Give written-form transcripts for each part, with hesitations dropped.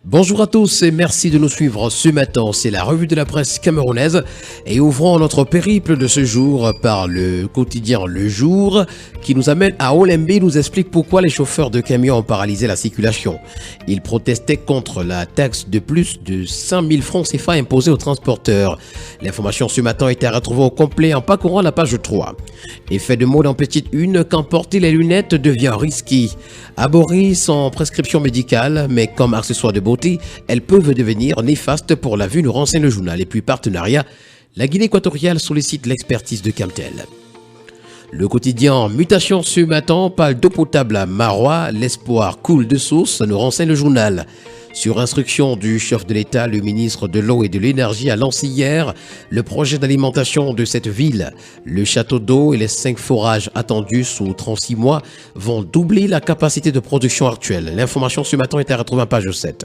Bonjour à tous et merci de nous suivre ce matin. C'est la revue de la presse camerounaise et ouvrons notre périple de ce jour par le quotidien Le Jour qui nous amène à Olembe et nous explique pourquoi les chauffeurs de camions ont paralysé la circulation. Ils protestaient contre la taxe de plus de 5 000 francs CFA imposée aux transporteurs. L'information ce matin était retrouvée au complet en parcourant la page 3. Effet de mode en petite une, quand porter les lunettes devient risqué. Abories sans prescription médicale, mais comme accessoire de beauté, elles peuvent devenir néfastes pour la vue, nous renseigne le journal. Et puis partenariat, la Guinée équatoriale sollicite l'expertise de Camtel. Le quotidien Mutation ce matin parle d'eau potable à Marois, l'espoir coule de source, nous renseigne le journal. Sur instruction du chef de l'État, le ministre de l'Eau et de l'Énergie a lancé hier le projet d'alimentation de cette ville. Le château d'eau et les 5 forages attendus sous 36 mois vont doubler la capacité de production actuelle. L'information ce matin est à retrouver en page 7.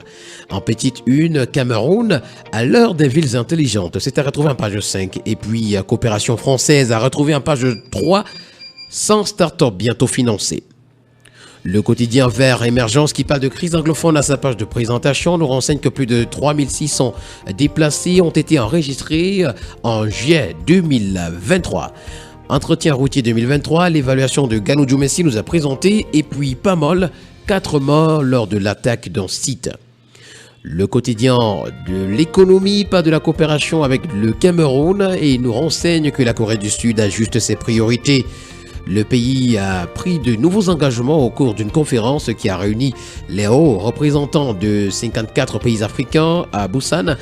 En petite une, Cameroun, à l'heure des villes intelligentes, c'est à retrouver en page 5. Et puis, coopération française à retrouver en page 3, 100 start-up bientôt financées. Le quotidien Vert Émergence qui parle de crise anglophone à sa page de présentation nous renseigne que plus de 3600 déplacés ont été enregistrés en juillet 2023. Entretien routier 2023, l'évaluation de Ganou Djoumessi nous a présenté et puis pas mal, 4 morts lors de l'attaque d'un site. Le quotidien de l'économie, pas de la coopération avec le Cameroun et nous renseigne que la Corée du Sud ajuste ses priorités. Le pays a pris de nouveaux engagements au cours d'une conférence qui a réuni les hauts représentants de 54 pays africains à Busan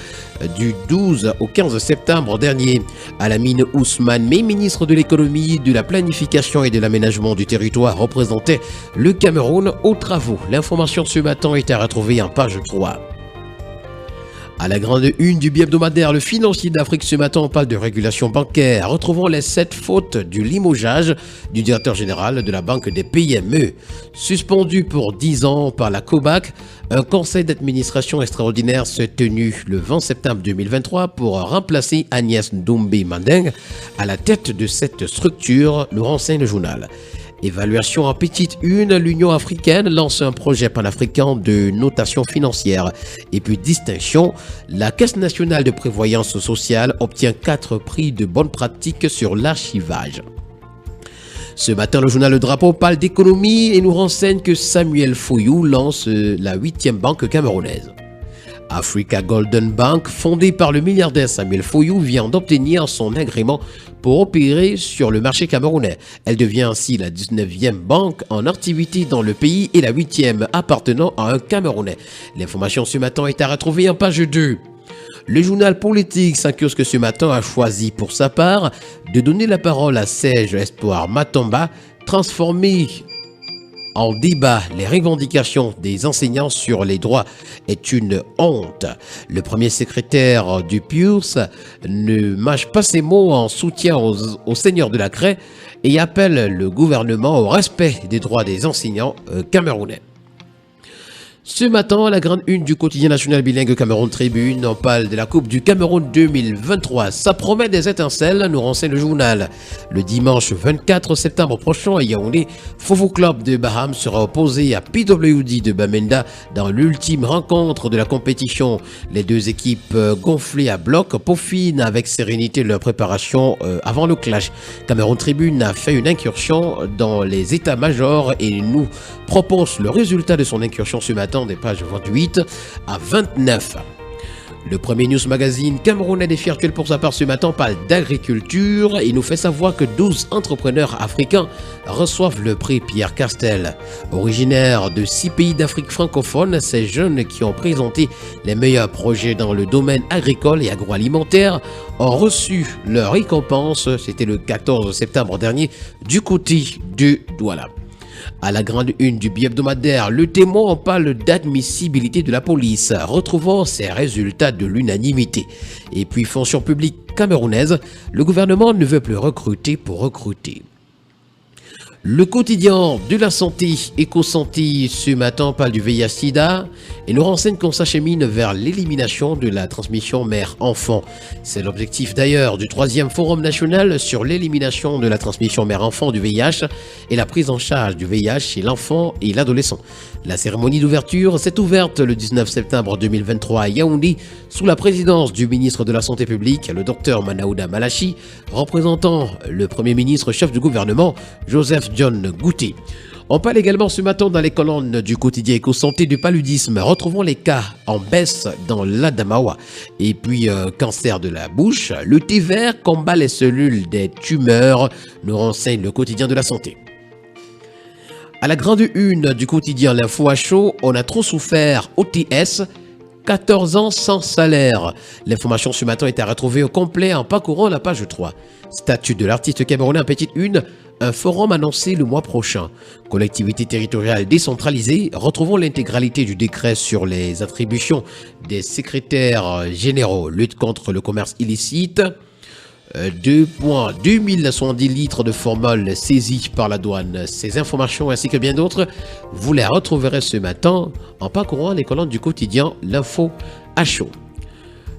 du 12 au 15 septembre dernier. Alamine Ousmane, ministre de l'économie, de la planification et de l'aménagement du territoire, représentait le Cameroun aux travaux. L'information ce matin est à retrouver en page 3. À la grande une du bi-hebdomadaire, le financier d'Afrique ce matin, on parle de régulation bancaire. Retrouvons les 7 fautes du limogeage du directeur général de la Banque des PME. Suspendu pour 10 ans par la COBAC, un conseil d'administration extraordinaire s'est tenu le 20 septembre 2023 pour remplacer Agnès Ndombé-Mandeng à la tête de cette structure, nous renseigne le journal. Évaluation en petite une, l'Union africaine lance un projet panafricain de notation financière. Et puis distinction, la Caisse nationale de prévoyance sociale obtient 4 prix de bonne pratique sur l'archivage. Ce matin, le journal Le Drapeau parle d'économie et nous renseigne que Samuel Foyou lance la 8e banque camerounaise. Africa Golden Bank, fondée par le milliardaire Samuel Foyou, vient d'obtenir son agrément pour opérer sur le marché camerounais. Elle devient ainsi la 19e banque en activité dans le pays et la 8e appartenant à un Camerounais. L'information ce matin est à retrouver en page 2. Le journal politique Saint-Kiosque ce matin a choisi pour sa part de donner la parole à Serge Espoir Matomba, transformé en débat, les revendications des enseignants sur les droits est une honte. Le premier secrétaire du PURS ne mâche pas ses mots en soutien aux seigneurs de la craie et appelle le gouvernement au respect des droits des enseignants camerounais. Ce matin, à la grande une du quotidien national bilingue Cameroun Tribune, on parle de la Coupe du Cameroun 2023. Ça promet des étincelles, nous renseigne le journal. Le dimanche 24 septembre prochain à Yaoundé, Fofo Club de Baham sera opposé à PWD de Bamenda dans l'ultime rencontre de la compétition. Les deux équipes gonflées à bloc peaufinent avec sérénité leur préparation avant le clash. Cameroun Tribune a fait une incursion dans les états-majors et nous propose le résultat de son incursion ce matin des pages 28 à 29. Le premier news magazine camerounais des Fiertuels pour sa part ce matin parle d'agriculture et nous fait savoir que 12 entrepreneurs africains reçoivent le prix Pierre Castel. Originaires de 6 pays d'Afrique francophone, ces jeunes qui ont présenté les meilleurs projets dans le domaine agricole et agroalimentaire ont reçu leur récompense, c'était le 14 septembre dernier, du côté de Douala. À la grande une du bi-hebdomadaire, le Témoin en parle d'admissibilité de la police, retrouvant ses résultats de l'unanimité. Et puis, fonction publique camerounaise, le gouvernement ne veut plus recruter pour recruter. Le quotidien de la santé, Éco-Santé, ce matin parle du VIH-Sida et nous renseigne qu'on s'achemine vers l'élimination de la transmission mère-enfant. C'est l'objectif d'ailleurs du 3e Forum national sur l'élimination de la transmission mère-enfant du VIH et la prise en charge du VIH chez l'enfant et l'adolescent. La cérémonie d'ouverture s'est ouverte le 19 septembre 2023 à Yaoundé sous la présidence du ministre de la Santé publique, le docteur Manaouda Malachi, représentant le Premier ministre chef du gouvernement, Joseph John Gouté. On parle également ce matin dans les colonnes du quotidien Éco-Santé du paludisme. Retrouvons les cas en baisse dans l'Adamawa. Et puis, cancer de la bouche, le thé vert combat les cellules des tumeurs, nous renseigne le quotidien de la santé. À la grande une du quotidien L'Info à chaud, on a trop souffert OTS, 14 ans sans salaire. L'information ce matin est à retrouver au complet en parcourant la page 3. Statut de l'artiste camerounais en petite une, un forum annoncé le mois prochain. Collectivité territoriale décentralisée, retrouvons l'intégralité du décret sur les attributions des secrétaires généraux, lutte contre le commerce illicite. 2,2070 litres de formol saisis par la douane. Ces informations ainsi que bien d'autres, vous les retrouverez ce matin en parcourant les colonnes du quotidien L'Info à chaud.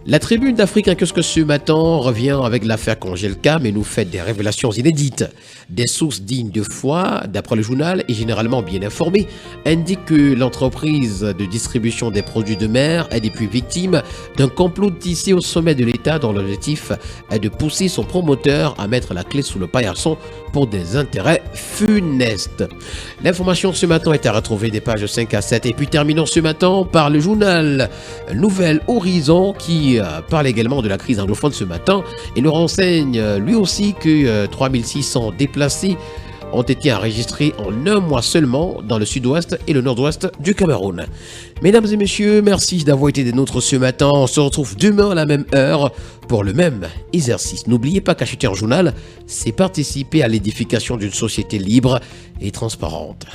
La Tribune d'Afrique en kiosque ce matin revient avec l'affaire Congelcam et nous fait des révélations inédites. Des sources dignes de foi, d'après le journal et généralement bien informées, indiquent que l'entreprise de distribution des produits de mer est depuis victime d'un complot tissé au sommet de l'État dont l'objectif est de pousser son promoteur à mettre la clé sous le paillasson pour des intérêts funestes. L'information ce matin est à retrouver des pages 5 à 7 et puis terminons ce matin par le journal Nouvel Horizon qui parle également de la crise anglophone ce matin et nous renseigne lui aussi que 3600 déplacés ont été enregistrés en un mois seulement dans le sud-ouest et le nord-ouest du Cameroun. Mesdames et messieurs, merci d'avoir été des nôtres ce matin. On se retrouve demain à la même heure pour le même exercice. N'oubliez pas qu'acheter un journal, c'est participer à l'édification d'une société libre et transparente.